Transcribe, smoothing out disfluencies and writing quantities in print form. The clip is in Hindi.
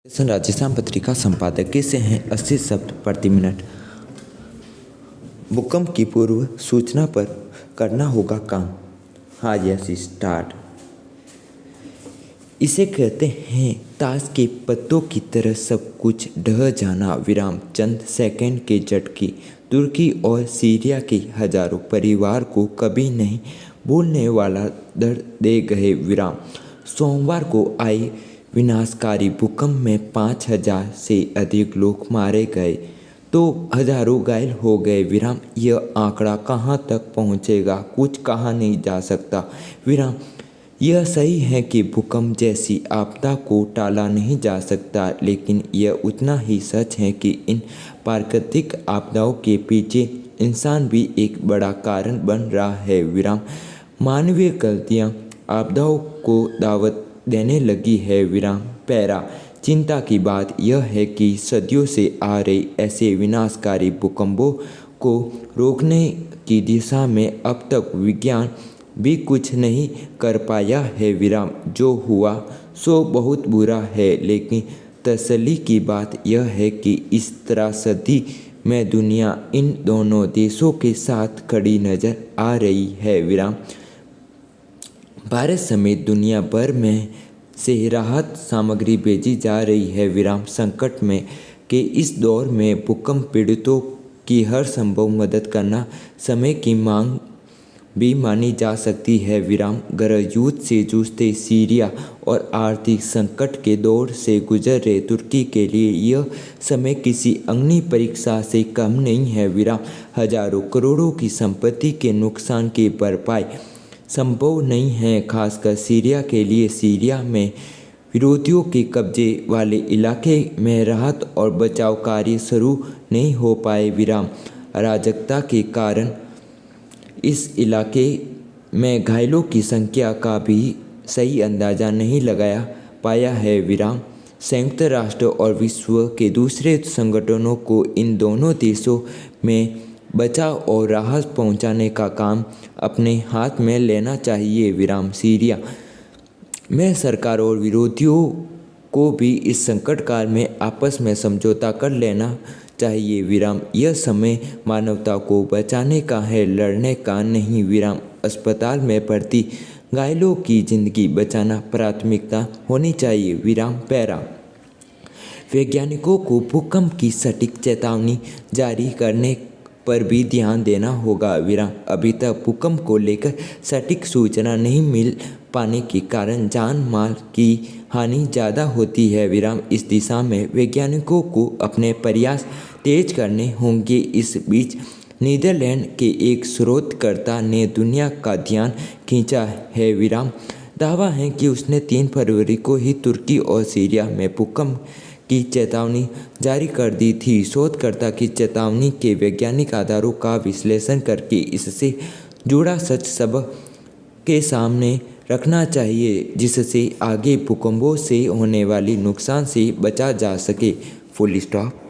राजस्थान पत्रिका संपादकीय से हैं 80 शब्द प्रति मिनट। भूकंप की पूर्व सूचना पर करना होगा काम। हाँ यस स्टार्ट। इसे कहते हैं ताश के पत्तों की तरह सब कुछ ढह जाना विराम। चंद सेकंड के झटके तुर्की और सीरिया के हजारों परिवार को कभी नहीं भूलने वाला दर्द दे गए विराम। सोमवार को आए विनाशकारी भूकंप में 5,000 से अधिक लोग मारे गए तो हजारों घायल हो गए विराम। यह आंकड़ा कहां तक पहुंचेगा कुछ कहा नहीं जा सकता विराम। यह सही है कि भूकंप जैसी आपदा को टाला नहीं जा सकता, लेकिन यह उतना ही सच है कि इन प्राकृतिक आपदाओं के पीछे इंसान भी एक बड़ा कारण बन रहा है विराम। मानवीय गलतियां आपदाओं को दावत देने लगी है विराम। पैरा चिंता की बात यह है कि सदियों से आ रहे ऐसे विनाशकारी भूकंपों को रोकने की दिशा में अब तक विज्ञान भी कुछ नहीं कर पाया है विराम। जो हुआ सो बहुत बुरा है, लेकिन तसल्ली की बात यह है कि इस त्रासदी में दुनिया इन दोनों देशों के साथ खड़ी नजर आ रही है विराम। भारत समेत दुनिया भर में से राहत सामग्री भेजी जा रही है विराम। संकट में के इस दौर में भूकंप पीड़ितों की हर संभव मदद करना समय की मांग भी मानी जा सकती है विराम। गृह युद्ध से जूझते सीरिया और आर्थिक संकट के दौर से गुजर रहे तुर्की के लिए यह समय किसी अग्नि परीक्षा से कम नहीं है विराम। हजारों करोड़ों की संपत्ति के नुकसान की भरपाई संभव नहीं है, खासकर सीरिया के लिए। सीरिया में विरोधियों के कब्जे वाले इलाके में राहत और बचाव कार्य शुरू नहीं हो पाए विराम। अराजकता के कारण इस इलाके में घायलों की संख्या का भी सही अंदाजा नहीं लगाया पाया है विराम। संयुक्त राष्ट्र और विश्व के दूसरे संगठनों को इन दोनों देशों में बचाव और राहत पहुंचाने का काम अपने हाथ में लेना चाहिए विराम। सीरिया में सरकार और विरोधियों को भी इस संकट काल में आपस में समझौता कर लेना चाहिए विराम। यह समय मानवता को बचाने का है, लड़ने का नहीं विराम। अस्पताल में भर्ती घायलों की जिंदगी बचाना प्राथमिकता होनी चाहिए विराम। पैरा वैज्ञानिकों को भूकंप की सटीक चेतावनी जारी करने पर भी ध्यान देना होगा विराम। अभी तक भूकंप को लेकर सटीक सूचना नहीं मिल पाने के कारण जान माल की हानि ज़्यादा होती है विराम। इस दिशा में वैज्ञानिकों को अपने प्रयास तेज करने होंगे। इस बीच नीदरलैंड के एक शोधकर्ता ने दुनिया का ध्यान खींचा है विराम। दावा है कि उसने 3 फरवरी को ही तुर्की और सीरिया में भूकंप की चेतावनी जारी कर दी थी। शोधकर्ता की चेतावनी के वैज्ञानिक आधारों का विश्लेषण करके इससे जुड़ा सच सबके सामने रखना चाहिए, जिससे आगे भूकंपों से होने वाली नुकसान से बचा जा सके। Full stop.